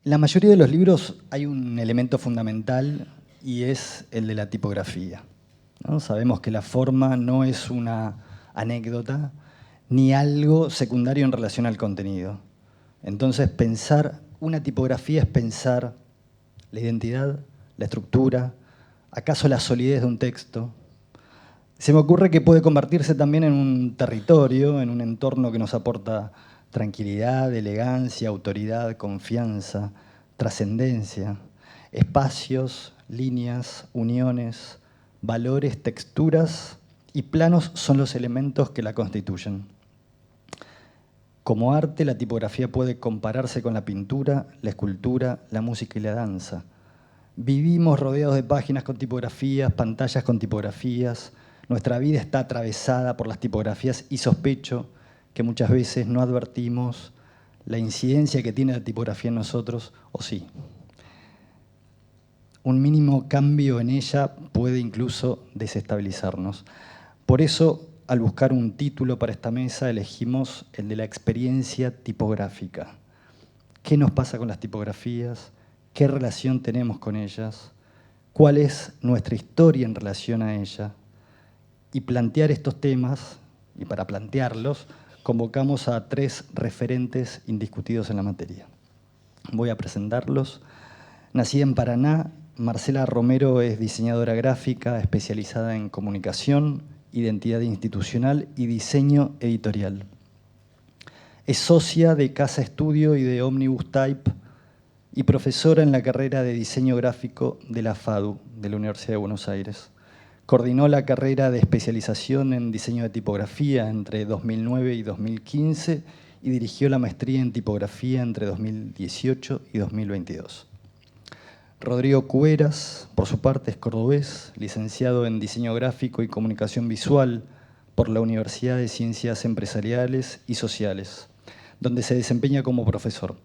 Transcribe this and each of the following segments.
En la mayoría de los libros hay un elemento fundamental y es el de la tipografía, ¿no? Sabemos que la forma no es una anécdota ni algo secundario en relación al contenido. Entonces, pensar una tipografía es pensar la identidad, la estructura, acaso la solidez de un texto. Se me ocurre que puede convertirse también en un territorio, en un entorno que nos aporta tranquilidad, elegancia, autoridad, confianza, trascendencia, espacios, líneas, uniones, valores, texturas y planos son los elementos que la constituyen. Como arte, la tipografía puede compararse con la pintura, la escultura, la música y la danza. Vivimos rodeados de páginas con tipografías, pantallas con tipografías. Nuestra vida está atravesada por las tipografías y sospecho que muchas veces no advertimos la incidencia que tiene la tipografía en nosotros, o sí. Un mínimo cambio en ella puede incluso desestabilizarnos. Por eso, al buscar un título para esta mesa, elegimos el de la experiencia tipográfica. ¿Qué nos pasa con las tipografías? ¿Qué relación tenemos con ellas? ¿Cuál es nuestra historia en relación a ella? Y plantear estos temas, y para plantearlos, convocamos a 3 referentes indiscutidos en la materia. Voy a presentarlos. Nacida en Paraná, Marcela Romero es diseñadora gráfica especializada en comunicación, identidad institucional y diseño editorial. Es socia de Casa Estudio y de Omnibus Type y profesora en la carrera de diseño gráfico de la FADU, de la Universidad de Buenos Aires. Coordinó la carrera de especialización en diseño de tipografía entre 2009 y 2015 y dirigió la maestría en tipografía entre 2018 y 2022. Rodrigo Cuberas, por su parte, es cordobés, licenciado en diseño gráfico y comunicación visual por la Universidad de Ciencias Empresariales y Sociales, donde se desempeña como profesor.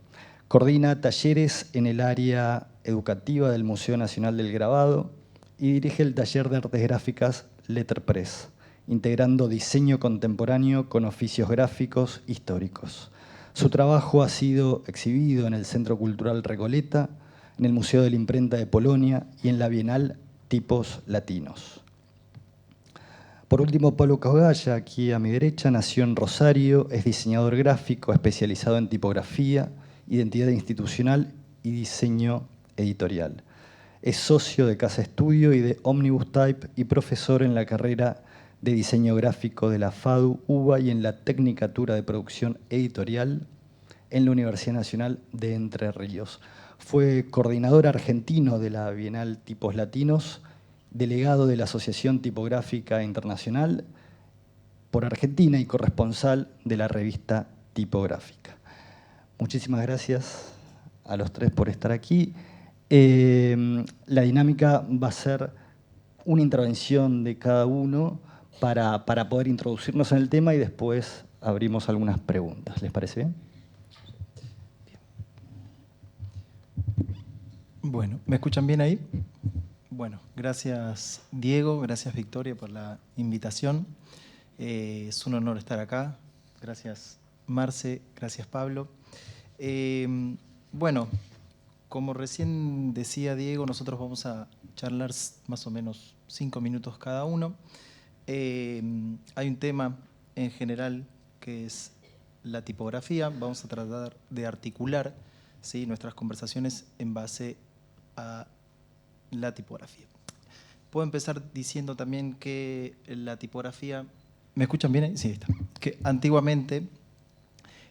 Coordina talleres en el área educativa del Museo Nacional del Grabado y dirige el taller de artes gráficas Letterpress, integrando diseño contemporáneo con oficios gráficos históricos. Su trabajo ha sido exhibido en el Centro Cultural Recoleta, en el Museo de la Imprenta de Polonia y en la Bienal Tipos Latinos. Por último, Pablo Cogalla, aquí a mi derecha, nació en Rosario, es diseñador gráfico especializado en tipografía, identidad institucional y diseño editorial. Es socio de Casa Estudio y de Omnibus Type y profesor en la carrera de diseño gráfico de la FADU, UBA y en la Tecnicatura de Producción Editorial en la Universidad Nacional de Entre Ríos. Fue coordinador argentino de la Bienal Tipos Latinos, delegado de la Asociación Tipográfica Internacional por Argentina y corresponsal de la revista Tipográfica. Muchísimas gracias a los 3 por estar aquí. La dinámica va a ser una intervención de cada uno para poder introducirnos en el tema y después abrimos algunas preguntas. ¿Les parece bien? Bueno, ¿me escuchan bien ahí? Bueno, gracias Diego, gracias Victoria por la invitación. Es un honor estar acá. Gracias Marce, gracias Pablo. Bueno, como recién decía Diego, nosotros vamos a charlar más o menos 5 minutos cada uno. Hay un tema en general que es la tipografía. Vamos a tratar de articular, ¿sí?, nuestras conversaciones en base a la tipografía. Puedo empezar diciendo también que la tipografía... ¿Me escuchan bien ahí? Sí, está. Que antiguamente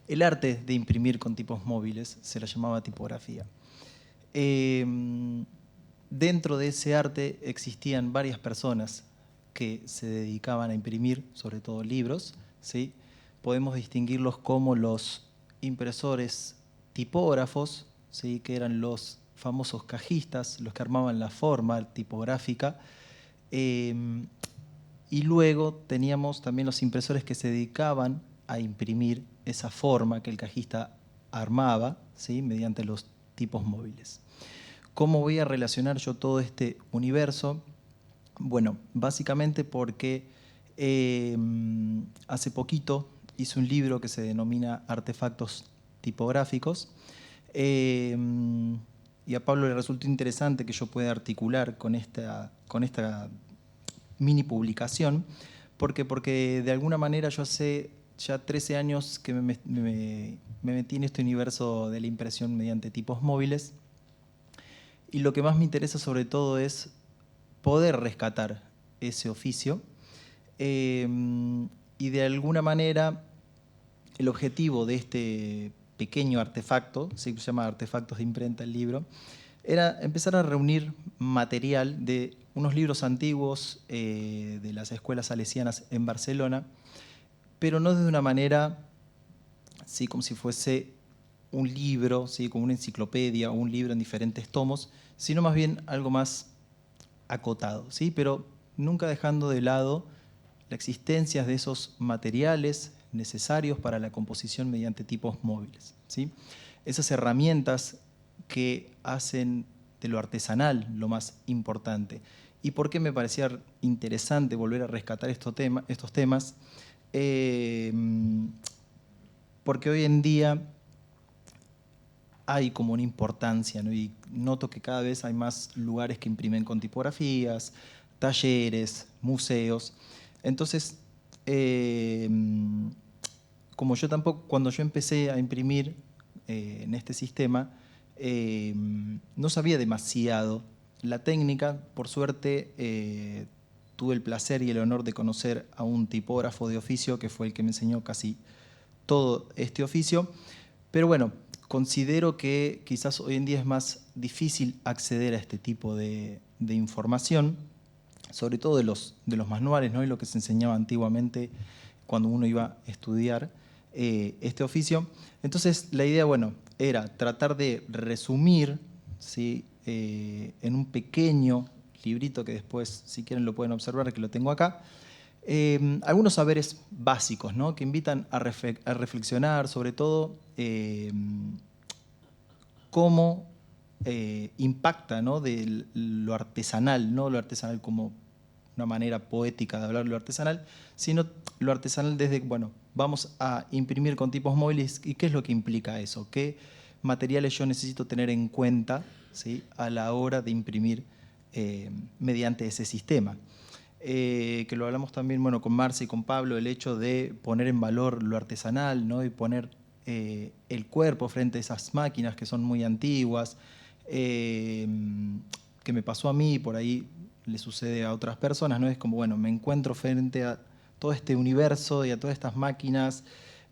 el arte de imprimir con tipos móviles se la llamaba tipografía. Dentro de ese arte existían varias personas que se dedicaban a imprimir, sobre todo libros, ¿sí? Podemos distinguirlos como los impresores tipógrafos, ¿sí?, que eran los famosos cajistas, los que armaban la forma tipográfica. Y luego teníamos también los impresores que se dedicaban a imprimir esa forma que el cajista armaba, ¿sí?, mediante los tipos móviles. ¿Cómo voy a relacionar yo todo este universo? Bueno, básicamente porque hace poquito hice un libro que se denomina Artefactos Tipográficos, y a Pablo le resultó interesante que yo pueda articular con esta mini publicación, porque de alguna manera yo hace ya 13 años que me metí en este universo de la impresión mediante tipos móviles, y lo que más me interesa sobre todo es poder rescatar ese oficio, y de alguna manera el objetivo de este pequeño artefacto, se llama Artefactos de Imprenta el libro, era empezar a reunir material de unos libros antiguos de las escuelas salesianas en Barcelona, pero no de una manera, ¿sí?, como si fuese un libro, ¿sí?, como una enciclopedia o un libro en diferentes tomos, sino más bien algo más acotado, ¿sí?, pero nunca dejando de lado la existencia de esos materiales necesarios para la composición mediante tipos móviles, ¿sí? Esas herramientas que hacen de lo artesanal lo más importante. ¿Y por qué me parecía interesante volver a rescatar estos temas? Porque hoy en día hay como una importancia, ¿no? Y noto que cada vez hay más lugares que imprimen con tipografías, talleres, museos. Entonces, como yo tampoco, cuando yo empecé a imprimir en este sistema, no sabía demasiado la técnica. Por suerte, tuve el placer y el honor de conocer a un tipógrafo de oficio que fue el que me enseñó casi todo este oficio. Pero bueno, considero que quizás hoy en día es más difícil acceder a este tipo de información, sobre todo de los manuales, ¿no?, y lo que se enseñaba antiguamente cuando uno iba a estudiar este oficio. Entonces la idea, bueno, era tratar de resumir, ¿sí?, en un pequeño librito que después, si quieren, lo pueden observar, que lo tengo acá, algunos saberes básicos, ¿no?, que invitan a reflexionar sobre todo cómo impacta, ¿no?, de lo artesanal, no lo artesanal como una manera poética de hablar lo artesanal, sino lo artesanal desde, bueno, vamos a imprimir con tipos móviles, ¿y qué es lo que implica eso? ¿Qué materiales yo necesito tener en cuenta, ¿sí?, a la hora de imprimir mediante ese sistema? Que lo hablamos también, bueno, con Marce y con Pablo, el hecho de poner en valor lo artesanal, ¿no?, y poner el cuerpo frente a esas máquinas que son muy antiguas, que me pasó a mí, por ahí le sucede a otras personas, ¿no? Es como, bueno, me encuentro frente a todo este universo y a todas estas máquinas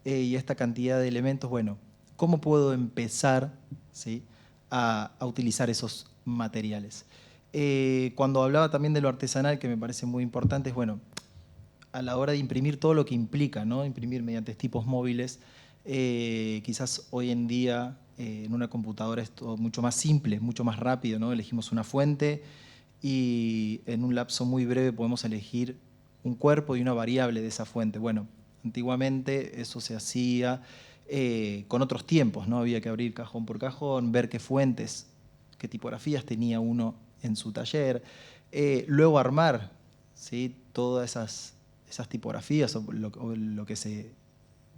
y a esta cantidad de elementos. Bueno, ¿cómo puedo empezar, ¿sí?, a utilizar esos materiales? Cuando hablaba también de lo artesanal, que me parece muy importante, es, bueno, a la hora de imprimir todo lo que implica, ¿no?, imprimir mediante tipos móviles, quizás hoy en día en una computadora es todo mucho más simple, mucho más rápido, ¿no? Elegimos una fuente y en un lapso muy breve podemos elegir un cuerpo y una variable de esa fuente. Bueno, antiguamente eso se hacía con otros tiempos, ¿no? Había que abrir cajón por cajón, ver qué fuentes, qué tipografías tenía uno en su taller, luego armar, ¿sí?, todas esas tipografías o lo que se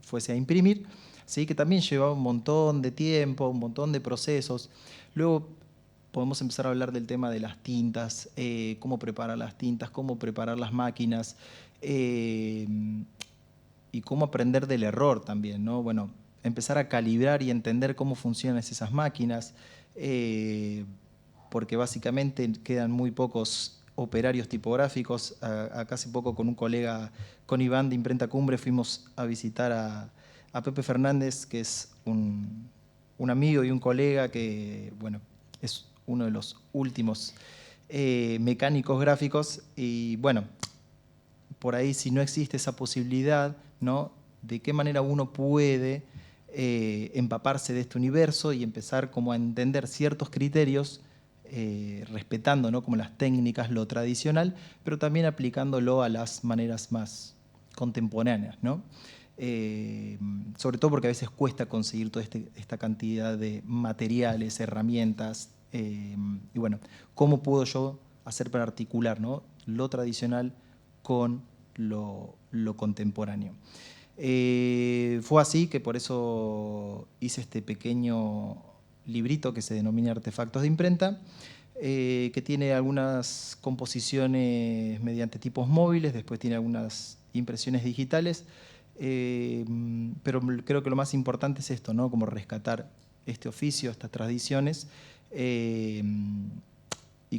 fuese a imprimir, ¿sí?, que también llevaba un montón de tiempo, un montón de procesos. Luego podemos empezar a hablar del tema de las tintas, cómo preparar las tintas, cómo preparar las máquinas y cómo aprender del error también, ¿no? Bueno, empezar a calibrar y entender cómo funcionan esas máquinas, porque básicamente quedan muy pocos operarios tipográficos. Acá hace poco con un colega, con Iván de Imprenta Cumbre, fuimos a visitar a Pepe Fernández, que es un amigo y un colega que, bueno, es uno de los últimos mecánicos gráficos. Y bueno, por ahí, si no existe esa posibilidad, ¿no?, de qué manera uno puede empaparse de este universo y empezar como a entender ciertos criterios, respetando, ¿no?, como las técnicas, lo tradicional, pero también aplicándolo a las maneras más contemporáneas, ¿no? Sobre todo porque a veces cuesta conseguir toda esta cantidad de materiales, herramientas, y bueno, ¿cómo puedo yo hacer para articular, ¿no?, lo tradicional con lo contemporáneo? Fue así que por eso hice este pequeño librito que se denomina Artefactos de Imprenta, que tiene algunas composiciones mediante tipos móviles, después tiene algunas impresiones digitales, pero creo que lo más importante es esto, ¿no? Como rescatar este oficio, estas tradiciones, y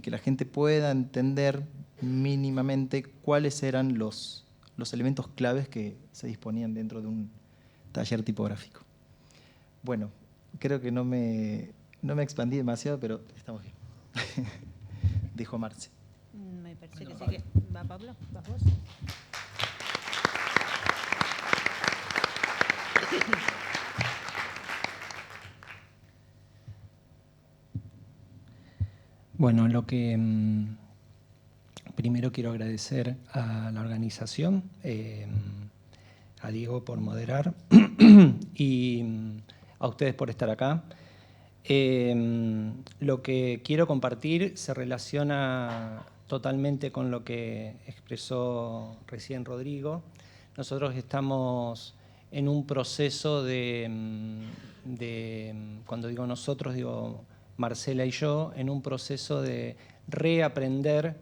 que la gente pueda entender mínimamente cuáles eran los elementos claves que se disponían dentro de un taller tipográfico. Bueno, creo que no me expandí demasiado, pero estamos bien. Dijo Marce. Me parece que sí que... ¿Va Pablo? ¿Vas vos? Bueno, lo que primero quiero agradecer a la organización, a Diego por moderar y a ustedes por estar acá. Lo que quiero compartir se relaciona totalmente con lo que expresó recién Rodrigo. Nosotros estamos en un proceso cuando digo nosotros, digo Marcela y yo, en un proceso de reaprender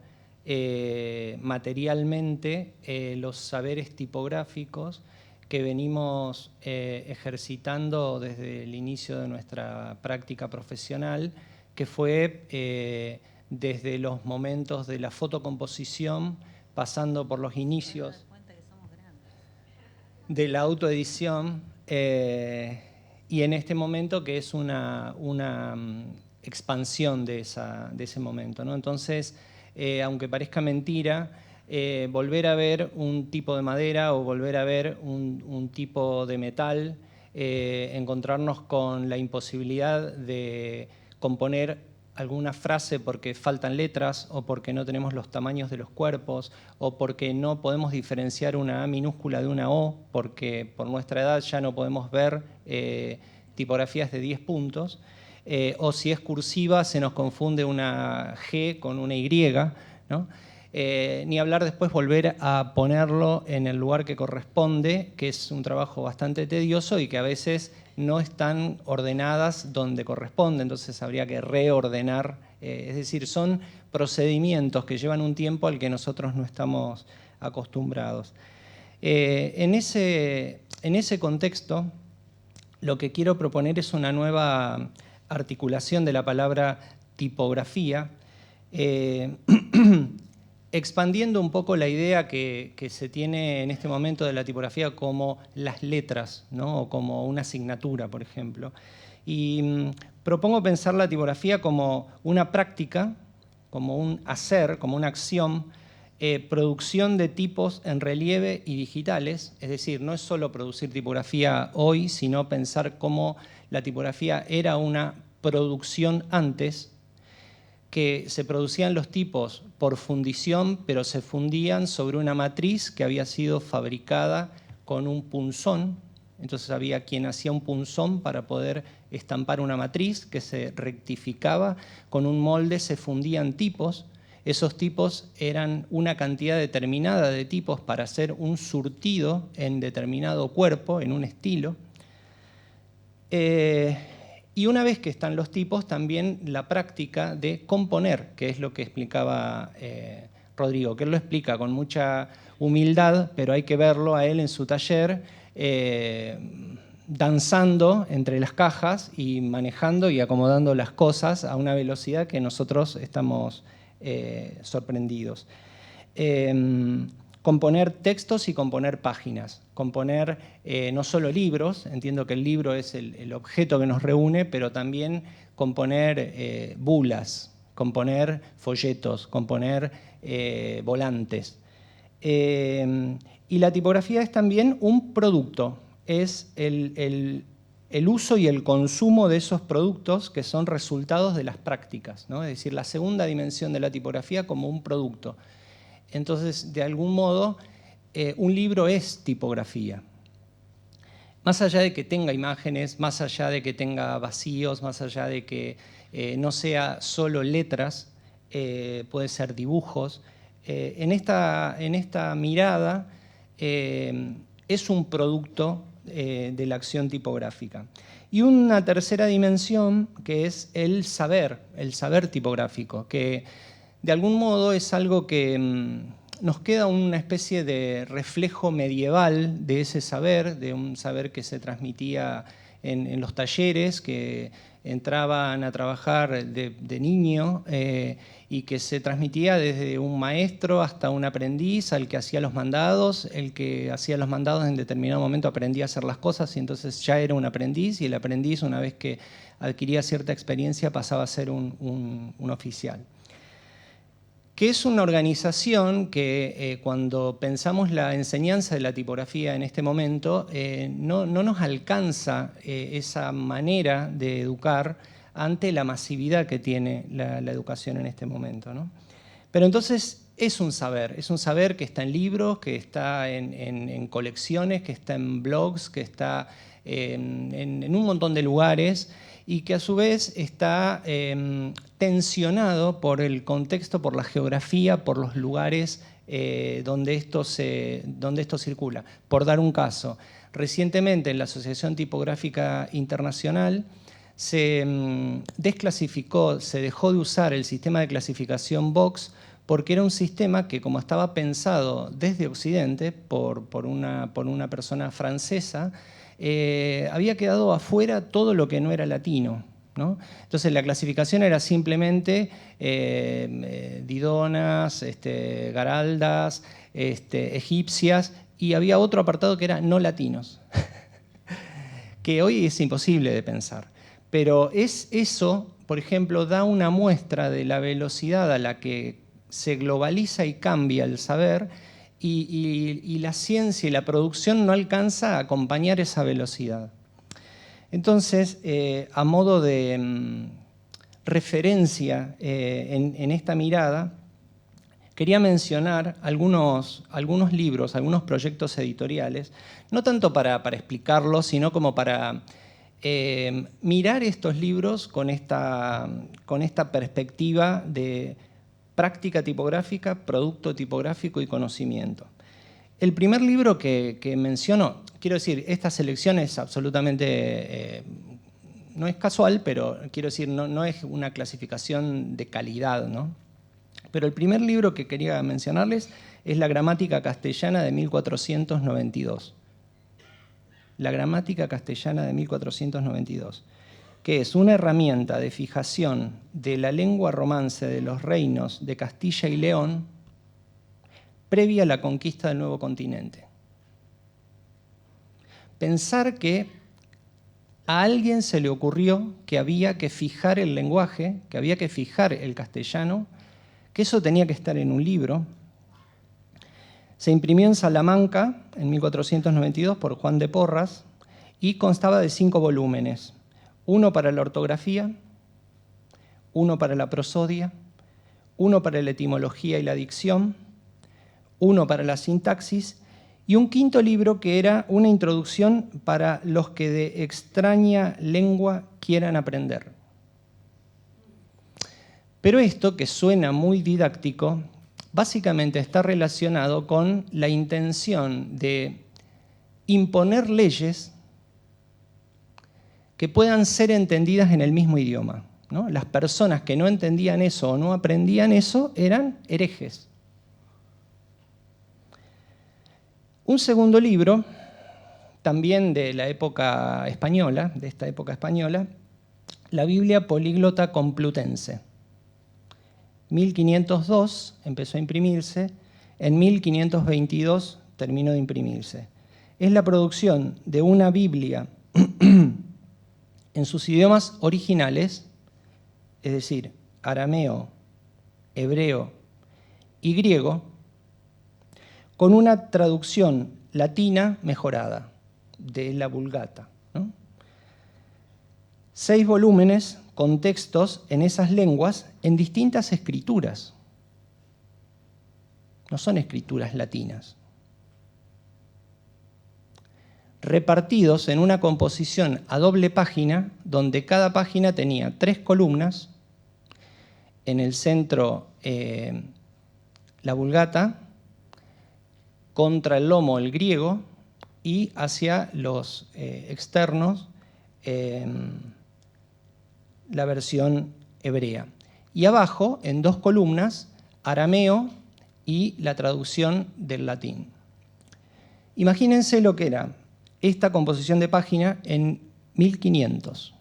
materialmente los saberes tipográficos que venimos ejercitando desde el inicio de nuestra práctica profesional, que fue desde los momentos de la fotocomposición, pasando por los inicios de la autoedición, y en este momento que es una expansión de ese momento, ¿no? Entonces, aunque parezca mentira, volver a ver un tipo de madera o volver a ver un tipo de metal, encontrarnos con la imposibilidad de componer alguna frase porque faltan letras o porque no tenemos los tamaños de los cuerpos o porque no podemos diferenciar una A minúscula de una O porque por nuestra edad ya no podemos ver tipografías de 10 puntos, o si es cursiva se nos confunde una G con una Y, ¿no? Ni hablar después volver a ponerlo en el lugar que corresponde, que es un trabajo bastante tedioso y que a veces no están ordenadas donde corresponde, entonces habría que reordenar. Es decir, son procedimientos que llevan un tiempo al que nosotros no estamos acostumbrados. En ese contexto, lo que quiero proponer es una nueva articulación de la palabra tipografía, expandiendo un poco la idea que se tiene en este momento de la tipografía como las letras, ¿no? O como una asignatura, por ejemplo. Y propongo pensar la tipografía como una práctica, como un hacer, como una acción, producción de tipos en relieve y digitales, es decir, no es solo producir tipografía hoy, sino pensar cómo la tipografía era una producción antes, que se producían los tipos por fundición, pero se fundían sobre una matriz que había sido fabricada con un punzón. Entonces había quien hacía un punzón para poder estampar una matriz que se rectificaba, con un molde se fundían tipos. Esos tipos eran una cantidad determinada de tipos para hacer un surtido en determinado cuerpo, en un estilo. Y una vez que están los tipos, también la práctica de componer, que es lo que explicaba Rodrigo, que él lo explica con mucha humildad, pero hay que verlo a él en su taller, danzando entre las cajas y manejando y acomodando las cosas a una velocidad que nosotros estamos sorprendidos. Componer textos y componer páginas, componer no solo libros, entiendo que el libro es el objeto que nos reúne, pero también componer bulas, componer folletos, componer volantes. Y la tipografía es también un producto, es el uso y el consumo de esos productos que son resultados de las prácticas, ¿no? Es decir, la segunda dimensión de la tipografía como un producto. Entonces, de algún modo, un libro es tipografía. Más allá de que tenga imágenes, más allá de que tenga vacíos, más allá de que no sea solo letras, puede ser dibujos. En esta mirada es un producto de la acción tipográfica. Y una tercera dimensión que es el saber tipográfico, que de algún modo es algo que nos queda una especie de reflejo medieval de ese saber, de un saber que se transmitía en los talleres, que entraban a trabajar de niño y que se transmitía desde un maestro hasta un aprendiz, al que hacía los mandados. El que hacía los mandados en determinado momento aprendía a hacer las cosas y entonces ya era un aprendiz, y el aprendiz, una vez que adquiría cierta experiencia, pasaba a ser un oficial. Que es una organización que cuando pensamos la enseñanza de la tipografía en este momento, no nos alcanza esa manera de educar ante la masividad que tiene la educación en este momento, ¿no? Pero entonces es un saber que está en libros, que está en colecciones, que está en blogs, que está en un montón de lugares, y que a su vez está tensionado por el contexto, por la geografía, por los lugares donde esto circula. Por dar un caso, recientemente en la Asociación Tipográfica Internacional se desclasificó, se dejó de usar el sistema de clasificación Box, porque era un sistema que, como estaba pensado desde Occidente por una persona francesa, había quedado afuera todo lo que no era latino, ¿no? Entonces la clasificación era simplemente didonas, garaldas, egipcias, y había otro apartado que era no latinos, que hoy es imposible de pensar. Pero eso, por ejemplo, da una muestra de la velocidad a la que se globaliza y cambia el saber, y la ciencia y la producción no alcanza a acompañar esa velocidad. Entonces, a modo de referencia en esta mirada, quería mencionar algunos libros, algunos proyectos editoriales, no tanto para explicarlos, sino como para mirar estos libros con esta perspectiva de práctica tipográfica, producto tipográfico y conocimiento. El primer libro que menciono, quiero decir, esta selección es absolutamente, no es casual, pero quiero decir, no es una clasificación de calidad, ¿no? Pero el primer libro que quería mencionarles es La Gramática Castellana de 1492. La Gramática Castellana de 1492. Que es una herramienta de fijación de la lengua romance de los reinos de Castilla y León previa a la conquista del nuevo continente. Pensar que a alguien se le ocurrió que había que fijar el lenguaje, que había que fijar el castellano, que eso tenía que estar en un libro. Se imprimió en Salamanca en 1492 por Juan de Porras y constaba de 5 volúmenes. Uno para la ortografía, uno para la prosodia, uno para la etimología y la dicción, uno para la sintaxis y un quinto libro que era una introducción para los que de extraña lengua quieran aprender. Pero esto, que suena muy didáctico, básicamente está relacionado con la intención de imponer leyes que puedan ser entendidas en el mismo idioma, ¿no? Las personas que no entendían eso o no aprendían eso eran herejes. Un segundo libro, también de la época española, de esta época española, la Biblia Políglota Complutense. 1502 empezó a imprimirse, en 1522 terminó de imprimirse. Es la producción de una Biblia en sus idiomas originales, es decir, arameo, hebreo y griego, con una traducción latina mejorada de la Vulgata, ¿no? 6 volúmenes con textos en esas lenguas en distintas escrituras. No son escrituras latinas. Repartidos en una composición a doble página, donde cada página tenía 3 columnas, en el centro la Vulgata, contra el lomo el griego y hacia los externos la versión hebrea. Y abajo, en 2 columnas, arameo y la traducción del latín. Imagínense lo que era esta composición de página en 1500.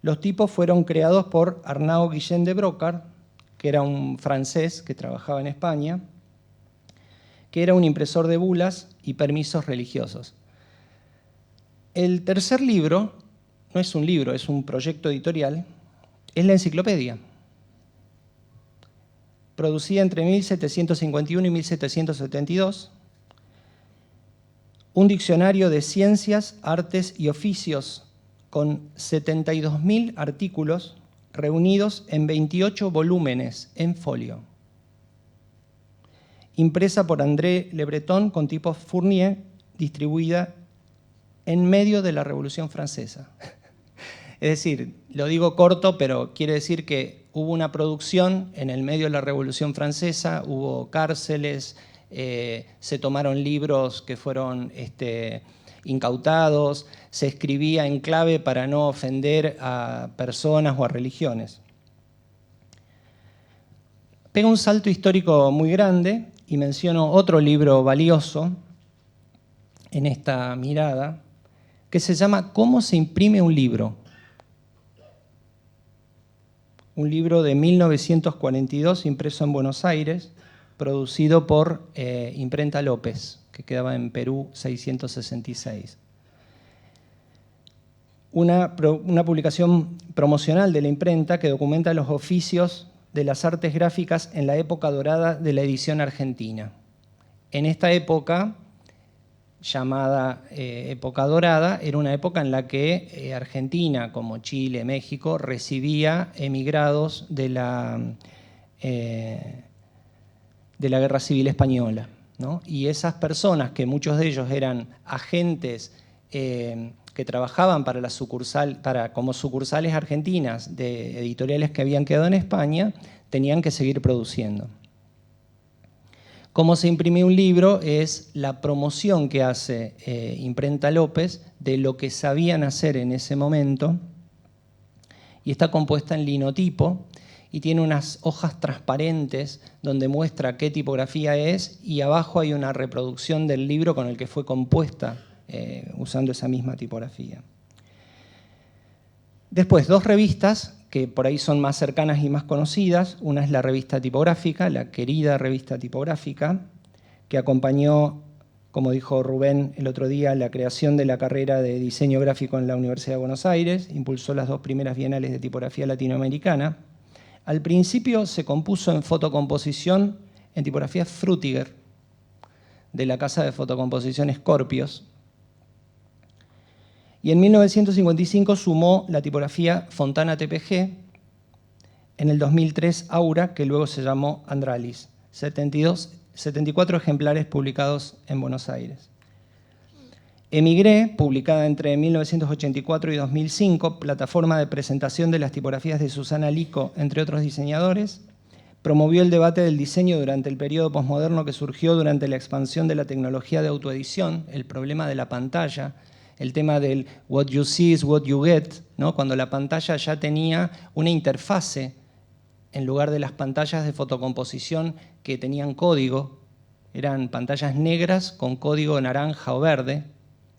Los tipos fueron creados por Arnaud Guillén de Brocard, que era un francés que trabajaba en España, que era un impresor de bulas y permisos religiosos. El tercer libro, no es un libro, es un proyecto editorial, es la enciclopedia, producida entre 1751 y 1772, un diccionario de ciencias, artes y oficios con 72.000 artículos reunidos en 28 volúmenes en folio, impresa por André Le Breton con tipo Fournier, distribuida en medio de la Revolución Francesa. Es decir, lo digo corto, pero quiere decir que hubo una producción en el medio de la Revolución Francesa, hubo cárceles, se tomaron libros que fueron incautados, se escribía en clave para no ofender a personas o a religiones. Pego un salto histórico muy grande y menciono otro libro valioso en esta mirada, que se llama ¿Cómo se imprime un libro? Un libro de 1942, impreso en Buenos Aires, producido por Imprenta López, que quedaba en Perú 666. Una publicación promocional de la imprenta que documenta los oficios de las artes gráficas en la época dorada de la edición argentina. En esta época, llamada época dorada, era una época en la que Argentina, como Chile, México, recibía emigrados de la Guerra Civil Española, ¿no? Y esas personas, que muchos de ellos eran agentes que trabajaban para como sucursales argentinas de editoriales que habían quedado en España, tenían que seguir produciendo. Cómo se imprime un libro es la promoción que hace Imprenta López de lo que sabían hacer en ese momento, y está compuesta en linotipo y tiene unas hojas transparentes donde muestra qué tipografía es, y abajo hay una reproducción del libro con el que fue compuesta usando esa misma tipografía. Después, 2 revistas que por ahí son más cercanas y más conocidas. Una es la revista tipográfica, la querida revista tipográfica, que acompañó, como dijo Rubén el otro día, la creación de la carrera de diseño gráfico en la Universidad de Buenos Aires, impulsó las 2 primeras bienales de tipografía latinoamericana. Al principio se compuso en fotocomposición en tipografía Frutiger, de la casa de fotocomposición Scorpios. Y en 1955 sumó la tipografía Fontana TPG, en el 2003 Aura, que luego se llamó Andralis, 74 ejemplares publicados en Buenos Aires. Emigré, publicada entre 1984 y 2005, plataforma de presentación de las tipografías de Susana Lico, entre otros diseñadores, promovió el debate del diseño durante el periodo posmoderno que surgió durante la expansión de la tecnología de autoedición, el problema de la pantalla, el tema del what you see is what you get, ¿no? Cuando la pantalla ya tenía una interfase en lugar de las pantallas de fotocomposición que tenían código, eran pantallas negras con código naranja o verde.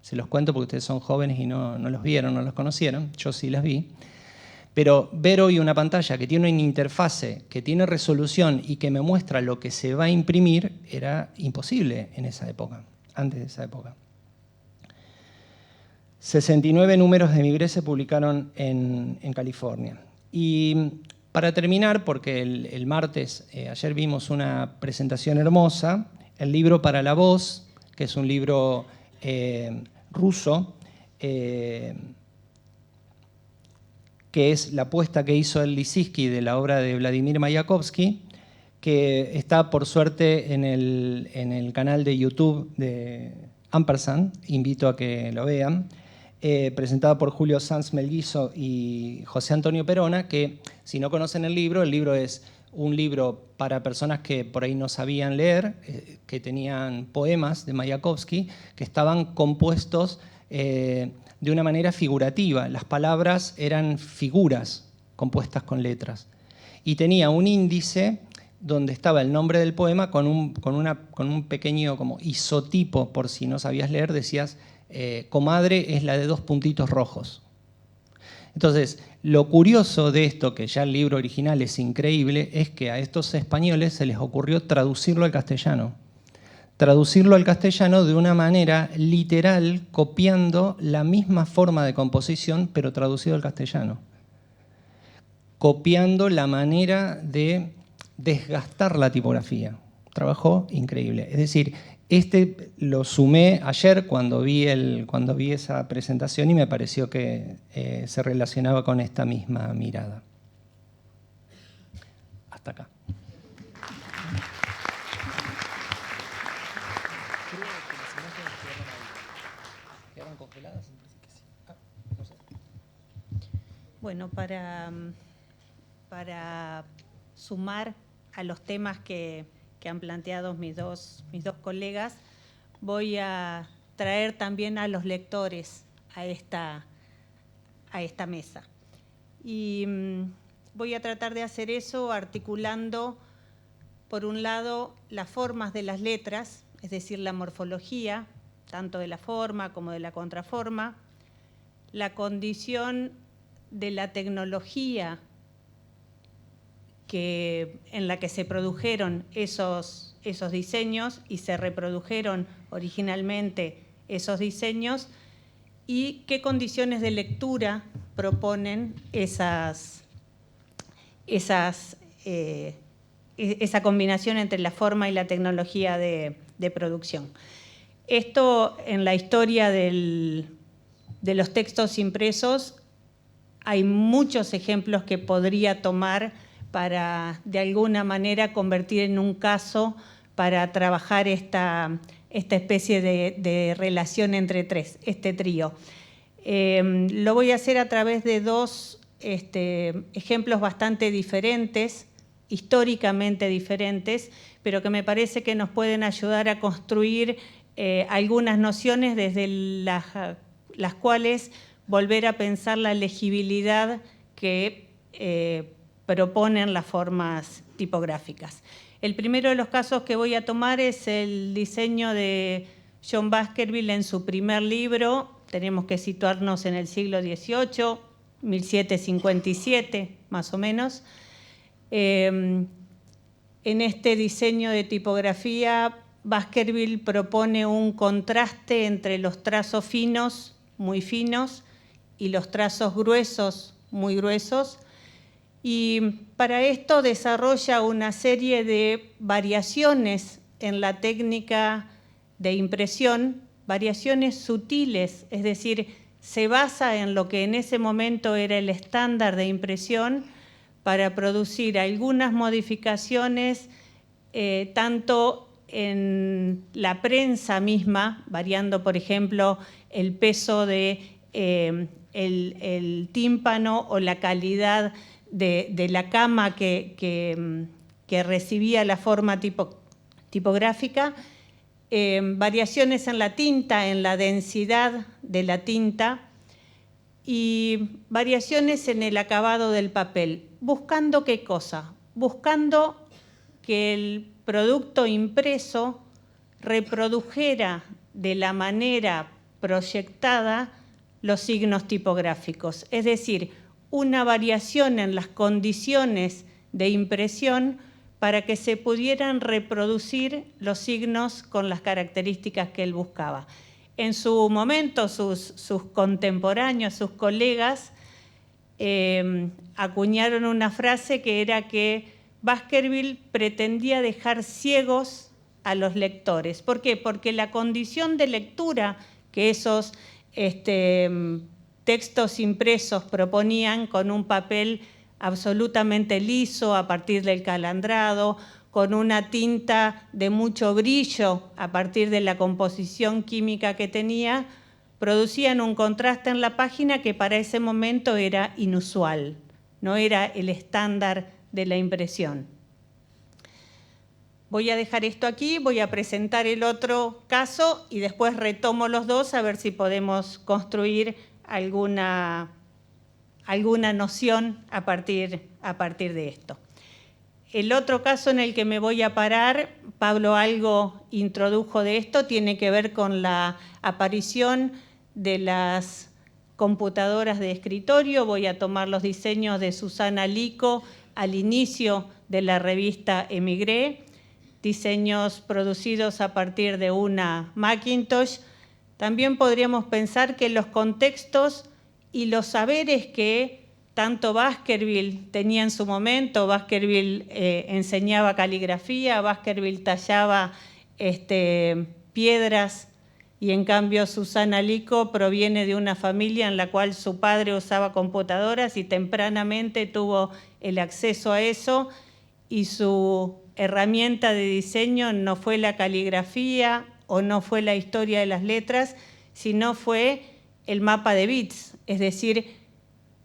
Se los cuento porque ustedes son jóvenes y no los vieron, no los conocieron, yo sí las vi. Pero ver hoy una pantalla que tiene una interfase, que tiene resolución y que me muestra lo que se va a imprimir, era imposible en esa época, antes de esa época. 69 números de Emigré se publicaron en California. Y para terminar, porque el martes, ayer vimos una presentación hermosa, el libro Para la Voz, que es un libro ruso, que es la apuesta que hizo el Lissinsky de la obra de Vladimir Mayakovsky, que está por suerte en el canal de YouTube de Ampersand, invito a que lo vean, presentado por Julio Sanz Melguizo y José Antonio Perona, que si no conocen el libro es un libro para personas que por ahí no sabían leer, que tenían poemas de Mayakovsky, que estaban compuestos de de una manera figurativa. Las palabras eran figuras compuestas con letras. Y tenía un índice donde estaba el nombre del poema con un pequeño como isotipo, por si no sabías leer, decías, comadre es la de 2 puntitos rojos. Entonces, lo curioso de esto, que ya el libro original es increíble, es que a estos españoles se les ocurrió traducirlo al castellano. Traducirlo al castellano de una manera literal, copiando la misma forma de composición, pero traducido al castellano. Copiando la manera de desgastar la tipografía. Trabajo increíble. Es decir, lo sumé ayer cuando vi esa presentación y me pareció que se relacionaba con esta misma mirada. Hasta acá. ¿Quedaron congeladas? No sé. Bueno, para sumar a los temas que han planteado mis dos colegas, voy a traer también a los lectores a esta mesa. Y voy a tratar de hacer eso articulando, por un lado, las formas de las letras, es decir, la morfología, tanto de la forma como de la contraforma, la condición de la tecnología en la que se produjeron esos diseños y se reprodujeron originalmente esos diseños, y qué condiciones de lectura proponen esa combinación entre la forma y la tecnología de producción. Esto, en la historia de los textos impresos, hay muchos ejemplos que podría tomar para, de alguna manera, convertir en un caso para trabajar esta especie de relación entre este trío. Lo voy a hacer a través de 2 ejemplos bastante diferentes, históricamente diferentes, pero que me parece que nos pueden ayudar a construir algunas nociones desde las cuales volver a pensar la legibilidad que proponen las formas tipográficas. El primero de los casos que voy a tomar es el diseño de John Baskerville en su primer libro. Tenemos que situarnos en el siglo XVIII, 1757 más o menos. En este diseño de tipografía, Baskerville propone un contraste entre los trazos finos, muy finos, y los trazos gruesos, muy gruesos. Y para esto desarrolla una serie de variaciones en la técnica de impresión, variaciones sutiles, es decir, se basa en lo que en ese momento era el estándar de impresión para producir algunas modificaciones tanto en la prensa misma, variando, por ejemplo, el peso del tímpano o la calidad de la cama que recibía la forma tipográfica, variaciones en la tinta, en la densidad de la tinta y variaciones en el acabado del papel. ¿Buscando qué cosa? Buscando que el producto impreso reprodujera de la manera proyectada los signos tipográficos, es decir, una variación en las condiciones de impresión para que se pudieran reproducir los signos con las características que él buscaba. En su momento, sus contemporáneos, sus colegas, acuñaron una frase que era que Baskerville pretendía dejar ciegos a los lectores. ¿Por qué? Porque la condición de lectura que esos textos impresos proponían, con un papel absolutamente liso a partir del calandrado, con una tinta de mucho brillo a partir de la composición química que tenía, producían un contraste en la página que para ese momento era inusual, no era el estándar de la impresión. Voy a dejar esto aquí, voy a presentar el otro caso y después retomo los dos a ver si podemos construir alguna noción a partir de esto. El otro caso en el que me voy a parar, Pablo algo introdujo de esto, tiene que ver con la aparición de las computadoras de escritorio. Voy a tomar los diseños de Susana Lico al inicio de la revista Emigré, diseños producidos a partir de una Macintosh. También podríamos pensar que los contextos y los saberes que tanto Baskerville tenía en su momento, Baskerville enseñaba caligrafía, Baskerville tallaba piedras, y en cambio Susana Lico proviene de una familia en la cual su padre usaba computadoras y tempranamente tuvo el acceso a eso, y su herramienta de diseño no fue la caligrafía o no fue la historia de las letras, sino fue el mapa de bits, es decir,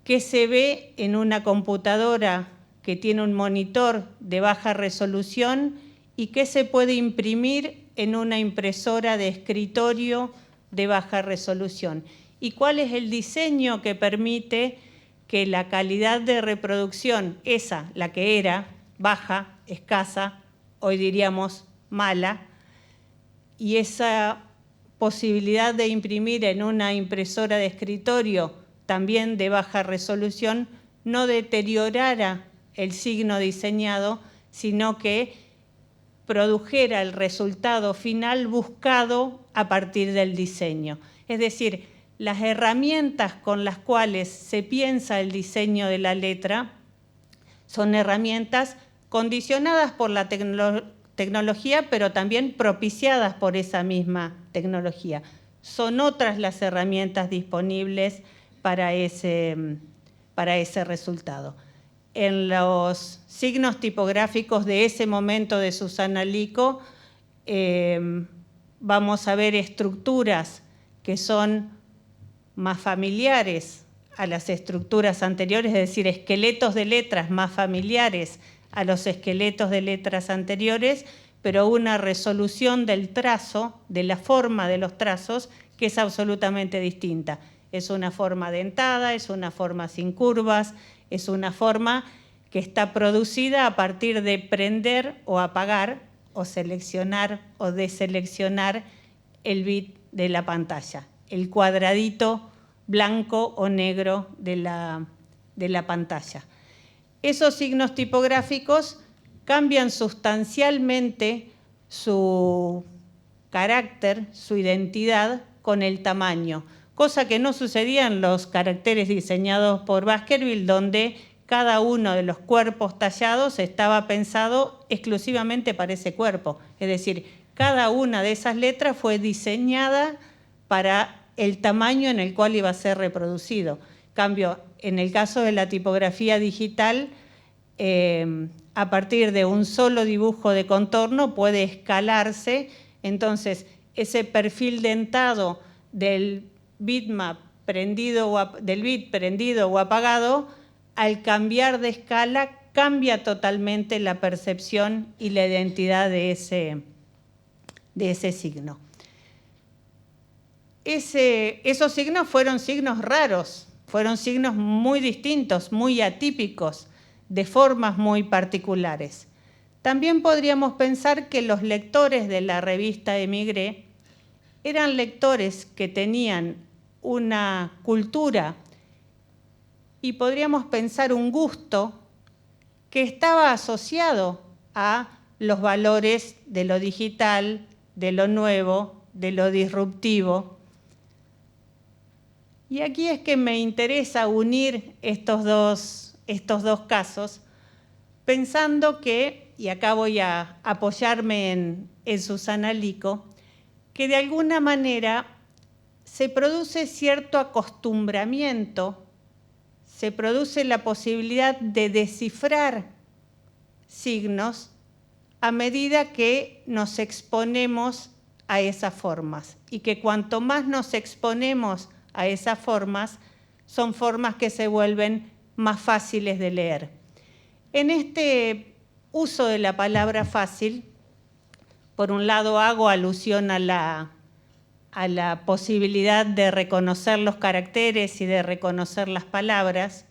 qué se ve en una computadora que tiene un monitor de baja resolución y qué se puede imprimir en una impresora de escritorio de baja resolución. Y cuál es el diseño que permite que la calidad de reproducción, esa, la que era, baja, escasa, hoy diríamos mala, y esa posibilidad de imprimir en una impresora de escritorio también de baja resolución, no deteriorara el signo diseñado, sino que produjera el resultado final buscado a partir del diseño. Es decir, las herramientas con las cuales se piensa el diseño de la letra son herramientas condicionadas por la tecnología, pero también propiciadas por esa misma tecnología. Son otras las herramientas disponibles para ese resultado. En los signos tipográficos de ese momento de Susana Lico, vamos a ver estructuras que son más familiares a las estructuras anteriores, es decir, esqueletos de letras más familiares a los esqueletos de letras anteriores, pero una resolución del trazo, de la forma de los trazos, que es absolutamente distinta. Es una forma dentada, es una forma sin curvas, es una forma que está producida a partir de prender o apagar, o seleccionar o deseleccionar el bit de la pantalla, el cuadradito blanco o negro de la pantalla. Esos signos tipográficos cambian sustancialmente su carácter, su identidad con el tamaño, cosa que no sucedía en los caracteres diseñados por Baskerville, donde cada uno de los cuerpos tallados estaba pensado exclusivamente para ese cuerpo. Es decir, cada una de esas letras fue diseñada para el tamaño en el cual iba a ser reproducido. En cambio, en el caso de la tipografía digital, a partir de un solo dibujo de contorno puede escalarse, entonces ese perfil dentado del bitmap del bit prendido o apagado, al cambiar de escala, cambia totalmente la percepción y la identidad de ese signo. Esos signos fueron signos raros, fueron signos muy distintos, muy atípicos, de formas muy particulares. También podríamos pensar que los lectores de la revista Emigré eran lectores que tenían una cultura y podríamos pensar un gusto que estaba asociado a los valores de lo digital, de lo nuevo, de lo disruptivo. Y aquí es que me interesa unir estos dos casos, pensando que, y acá voy a apoyarme en Susana Lico, que de alguna manera se produce cierto acostumbramiento, se produce la posibilidad de descifrar signos a medida que nos exponemos a esas formas, y que cuanto más nos exponemos a esas formas, son formas que se vuelven más fáciles de leer. En este uso de la palabra fácil, por un lado hago alusión a a la posibilidad de reconocer los caracteres y de reconocer las palabras.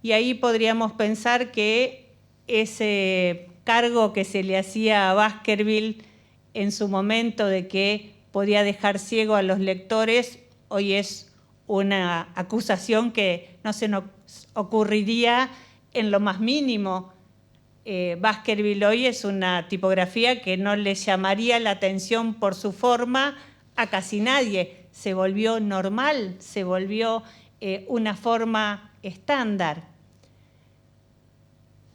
Y ahí podríamos pensar que ese cargo que se le hacía a Baskerville en su momento de que podía dejar ciego a los lectores, hoy es una acusación que no se nos ocurriría en lo más mínimo. Baskerville hoy es una tipografía que no le llamaría la atención por su forma a casi nadie. Se volvió normal, se volvió una forma estándar.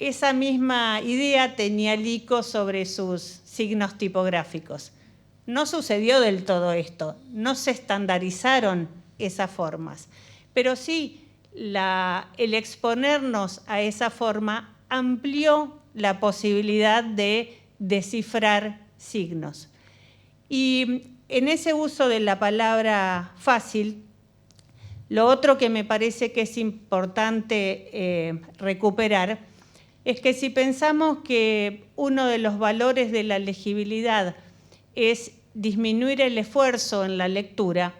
Esa misma idea tenía Lico sobre sus signos tipográficos. No sucedió del todo esto, no se estandarizaron esas formas, pero sí el exponernos a esa forma amplió la posibilidad de descifrar signos. Y en ese uso de la palabra fácil, lo otro que me parece que es importante recuperar es que si pensamos que uno de los valores de la legibilidad es disminuir el esfuerzo en la lectura,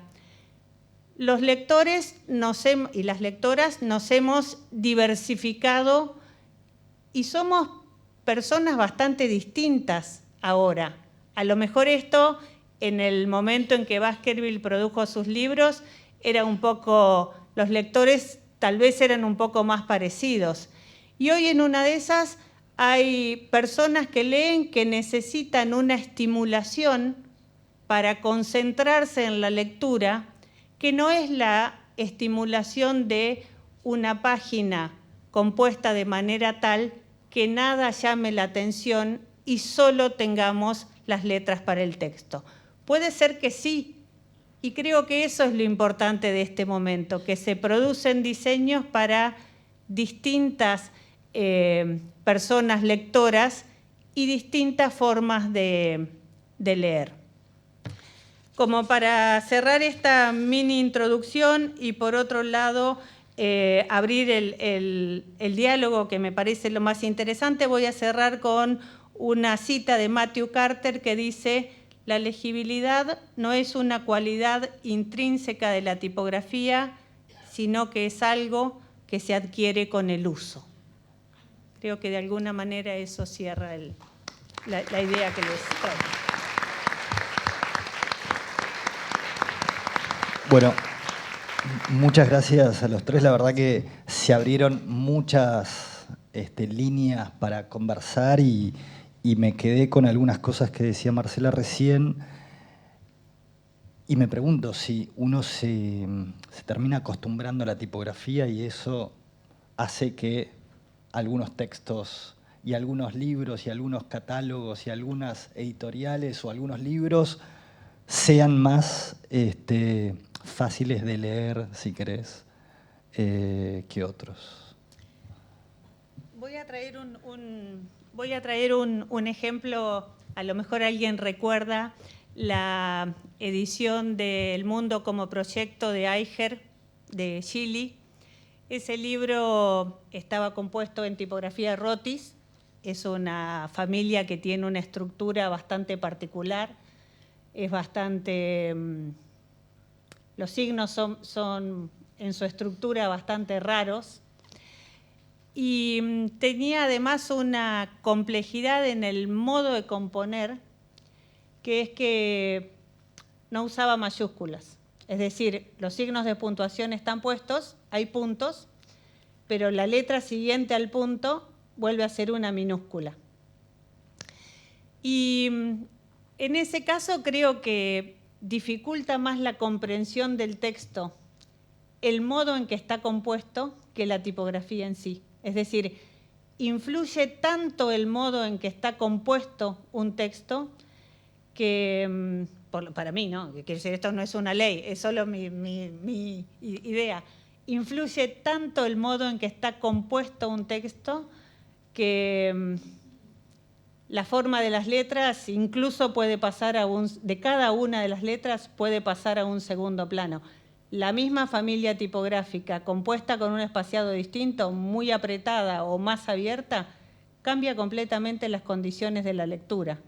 los lectores y las lectoras nos hemos diversificado y somos personas bastante distintas ahora. A lo mejor esto, en el momento en que Baskerville produjo sus libros, era un poco, los lectores tal vez eran un poco más parecidos. Y hoy en una de esas hay personas que leen que necesitan una estimulación para concentrarse en la lectura, que no es la estimulación de una página compuesta de manera tal que nada llame la atención y solo tengamos las letras para el texto. Puede ser que sí, y creo que eso es lo importante de este momento, que se producen diseños para distintas personas lectoras y distintas formas de leer. Como para cerrar esta mini introducción y por otro lado abrir el diálogo que me parece lo más interesante, voy a cerrar con una cita de Matthew Carter que dice: la legibilidad no es una cualidad intrínseca de la tipografía, sino que es algo que se adquiere con el uso. Creo que de alguna manera eso cierra la idea que les traigo. Bueno, muchas gracias a los tres. La verdad que se abrieron muchas líneas para conversar y me quedé con algunas cosas que decía Marcela recién. Y me pregunto si uno se termina acostumbrando a la tipografía y eso hace que algunos textos y algunos libros y algunos catálogos y algunas editoriales o algunos libros sean más fáciles de leer, si querés, que otros. Voy a traer un ejemplo, a lo mejor alguien recuerda la edición de El Mundo como Proyecto de Eicher, de Chile. Ese libro estaba compuesto en tipografía Rotis, es una familia que tiene una estructura bastante particular, es bastante, los signos son en su estructura bastante raros y tenía además una complejidad en el modo de componer, que es que no usaba mayúsculas. Es decir, los signos de puntuación están puestos, hay puntos, pero la letra siguiente al punto vuelve a ser una minúscula. Y en ese caso creo que dificulta más la comprensión del texto el modo en que está compuesto que la tipografía en sí. Es decir, influye tanto el modo en que está compuesto un texto que, para mí, ¿no? Quiero decir, esto no es una ley, es solo mi idea. Influye tanto el modo en que está compuesto un texto que la forma de las letras incluso puede pasar de cada una de las letras puede pasar a un segundo plano. La misma familia tipográfica compuesta con un espaciado distinto, muy apretada o más abierta, cambia completamente las condiciones de la lectura.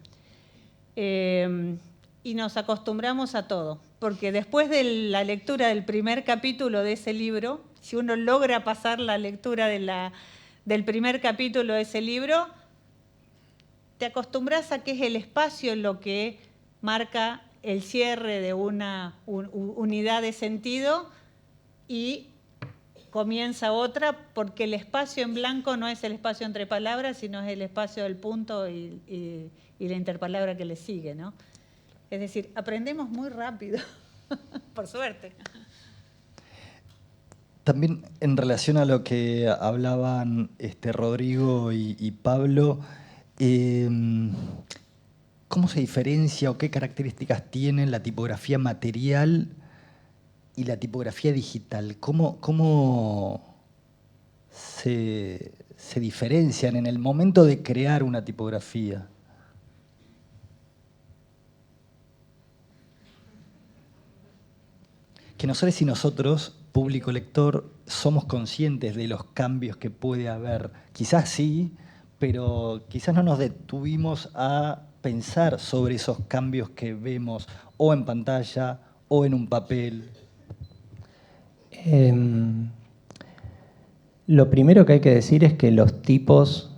y nos acostumbramos a todo, porque después de la lectura del primer capítulo de ese libro, si uno logra pasar la lectura del primer capítulo de ese libro, te acostumbras a que es el espacio lo que marca el cierre de una unidad de sentido y comienza otra, porque el espacio en blanco no es el espacio entre palabras, sino es el espacio del punto y la interpalabra que le sigue, ¿no? Es decir, aprendemos muy rápido, por suerte. También en relación a lo que hablaban Rodrigo y Pablo, ¿cómo se diferencia o qué características tienen la tipografía material y la tipografía digital? ¿Cómo se diferencian en el momento de crear una tipografía? Que no sé si nosotros, público lector, somos conscientes de los cambios que puede haber. Quizás sí, pero quizás no nos detuvimos a pensar sobre esos cambios que vemos o en pantalla o en un papel. Lo primero que hay que decir es que los tipos,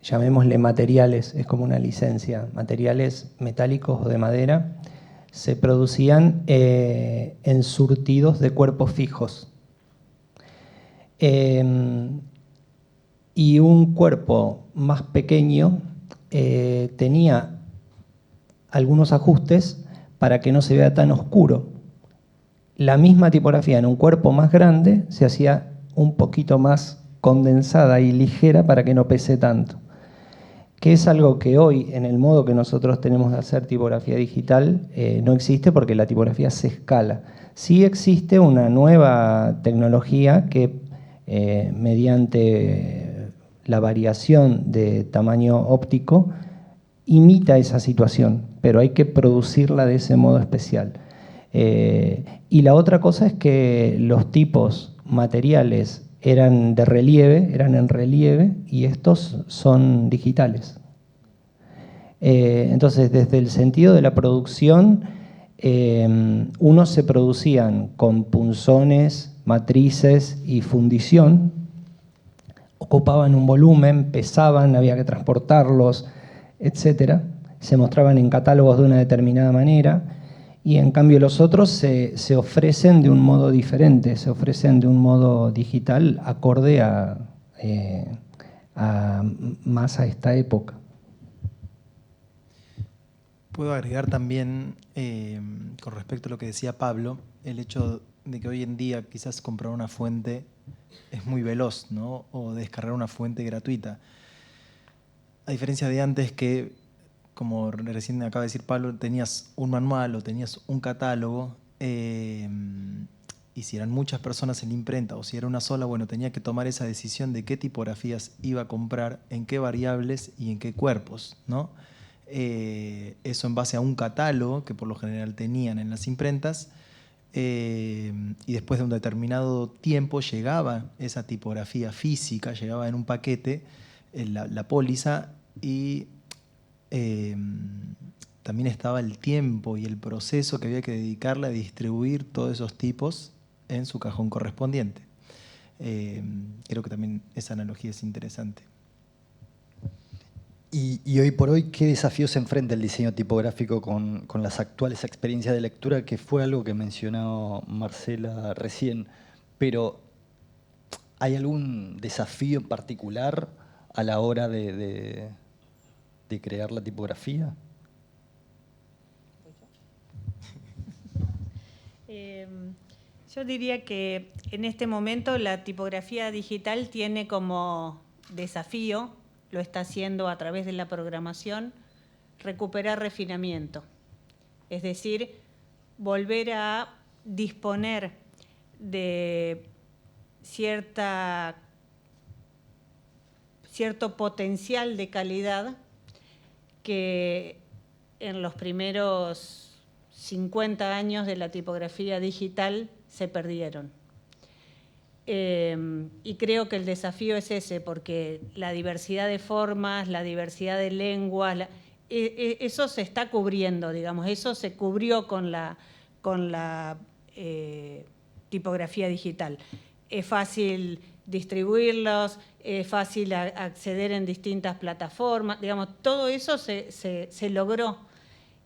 llamémosle materiales, es como una licencia, materiales metálicos o de madera, se producían en surtidos de cuerpos fijos. Y un cuerpo más pequeño tenía algunos ajustes para que no se vea tan oscuro. La misma tipografía en un cuerpo más grande se hacía un poquito más condensada y ligera para que no pese tanto, que es algo que hoy, en el modo que nosotros tenemos de hacer tipografía digital, no existe porque la tipografía se escala. Sí existe una nueva tecnología que, mediante la variación de tamaño óptico, imita esa situación, pero hay que producirla de ese modo especial. Y la otra cosa es que los tipos materiales eran de relieve, eran en relieve, y estos son digitales. Entonces, desde el sentido de la producción, unos se producían con punzones, matrices y fundición, ocupaban un volumen, pesaban, había que transportarlos, etc. Se mostraban en catálogos de una determinada manera, y en cambio los otros se ofrecen de un modo diferente, se ofrecen de un modo digital acorde más a esta época. Puedo agregar también, con respecto a lo que decía Pablo, el hecho de que hoy en día quizás comprar una fuente es muy veloz, ¿no? O descargar una fuente gratuita. A diferencia de antes que, como recién acaba de decir Pablo, tenías un manual o tenías un catálogo, y si eran muchas personas en la imprenta o si era una sola, bueno, tenía que tomar esa decisión de qué tipografías iba a comprar, en qué variables y en qué cuerpos, ¿no? Eso en base a un catálogo que por lo general tenían en las imprentas, y después de un determinado tiempo llegaba esa tipografía física, llegaba en un paquete la póliza, y también estaba el tiempo y el proceso que había que dedicarle a distribuir todos esos tipos en su cajón correspondiente. Creo que también esa analogía es interesante. Y hoy por hoy, ¿qué desafíos enfrenta el diseño tipográfico con las actuales experiencias de lectura? Que fue algo que mencionó Marcela recién, pero ¿hay algún desafío en particular a la hora de crear la tipografía? Yo diría que en este momento la tipografía digital tiene como desafío, lo está haciendo a través de la programación, recuperar refinamiento. Es decir, volver a disponer de cierto potencial de calidad que en los primeros 50 años de la tipografía digital se perdieron. Y creo que el desafío es ese, porque la diversidad de formas, la diversidad de lenguas, eso se está cubriendo, digamos, eso se cubrió con la tipografía digital. Es fácil distribuirlos, es fácil acceder en distintas plataformas, digamos, todo eso se logró.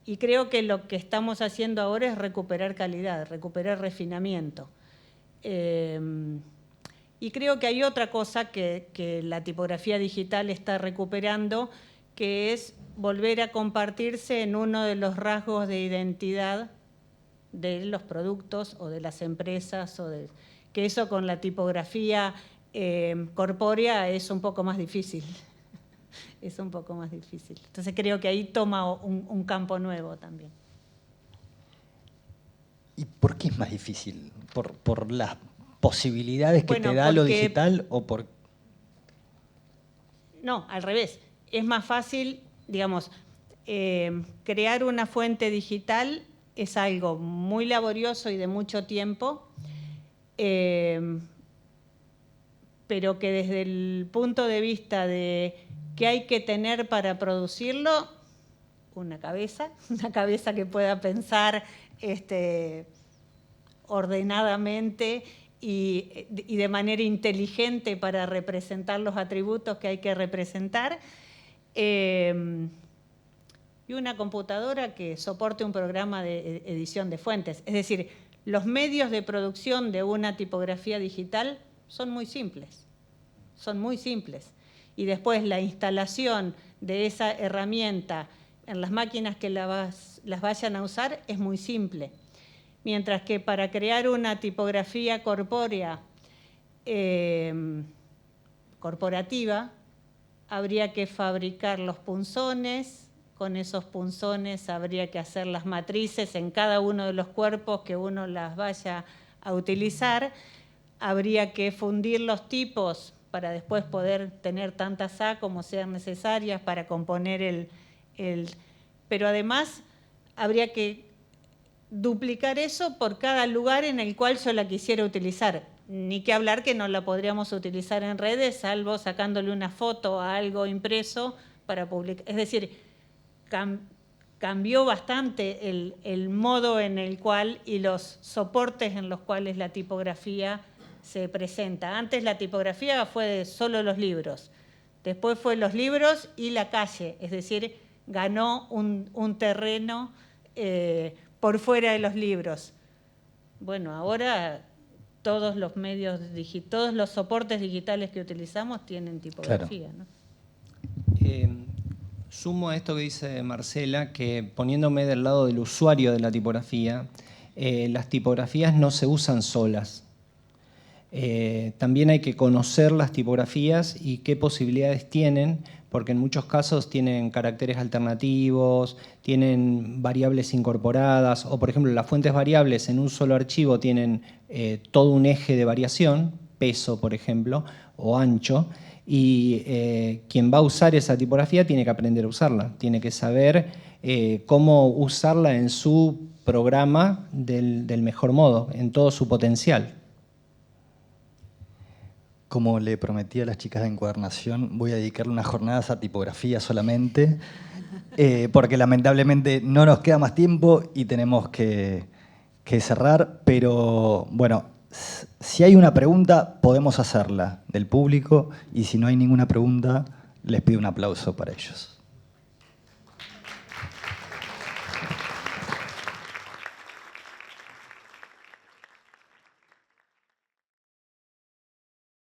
Y creo que lo que estamos haciendo ahora es recuperar calidad, recuperar refinamiento. Y creo que hay otra cosa que la tipografía digital está recuperando, que es volver a compartirse en uno de los rasgos de identidad de los productos o de las empresas, que eso con la tipografía corpórea es un poco más difícil. Es un poco más difícil. Entonces creo que ahí toma un campo nuevo también. ¿Y por qué es más difícil? ¿Por las posibilidades que te da lo digital o por...? No, al revés. Es más fácil, digamos, crear una fuente digital es algo muy laborioso y de mucho tiempo, pero que desde el punto de vista de qué hay que tener para producirlo, una cabeza que pueda pensar ordenadamente y de manera inteligente para representar los atributos que hay que representar, y una computadora que soporte un programa de edición de fuentes. Es decir, los medios de producción de una tipografía digital son muy simples, Y después la instalación de esa herramienta en las máquinas que las vayan a usar es muy simple. Mientras que para crear una tipografía corpórea corporativa, habría que fabricar los punzones, con esos punzones habría que hacer las matrices en cada uno de los cuerpos que uno las vaya a utilizar, habría que fundir los tipos para después poder tener tantas A como sean necesarias para componer pero además habría que duplicar eso por cada lugar en el cual yo la quisiera utilizar. Ni que hablar que no la podríamos utilizar en redes, salvo sacándole una foto a algo impreso para publicar. Es decir, cambió bastante el modo en el cual y los soportes en los cuales la tipografía se presenta. Antes la tipografía fue de solo los libros, después fue los libros y la calle, es decir, ganó un terreno por fuera de los libros. Bueno, ahora todos los medios, todos los soportes digitales que utilizamos tienen tipografía, Claro. ¿no? Sumo a esto que dice Marcela, que poniéndome del lado del usuario de la tipografía, las tipografías no se usan solas. También hay que conocer las tipografías y qué posibilidades tienen, porque en muchos casos tienen caracteres alternativos, tienen variables incorporadas, o por ejemplo las fuentes variables en un solo archivo tienen todo un eje de variación, peso por ejemplo, o ancho, y quien va a usar esa tipografía tiene que aprender a usarla, tiene que saber cómo usarla en su programa del mejor modo, en todo su potencial. Como le prometí a las chicas de Encuadernación, voy a dedicarle unas jornadas a tipografía solamente, porque lamentablemente no nos queda más tiempo y tenemos que cerrar, pero bueno, si hay una pregunta podemos hacerla del público y si no hay ninguna pregunta les pido un aplauso para ellos.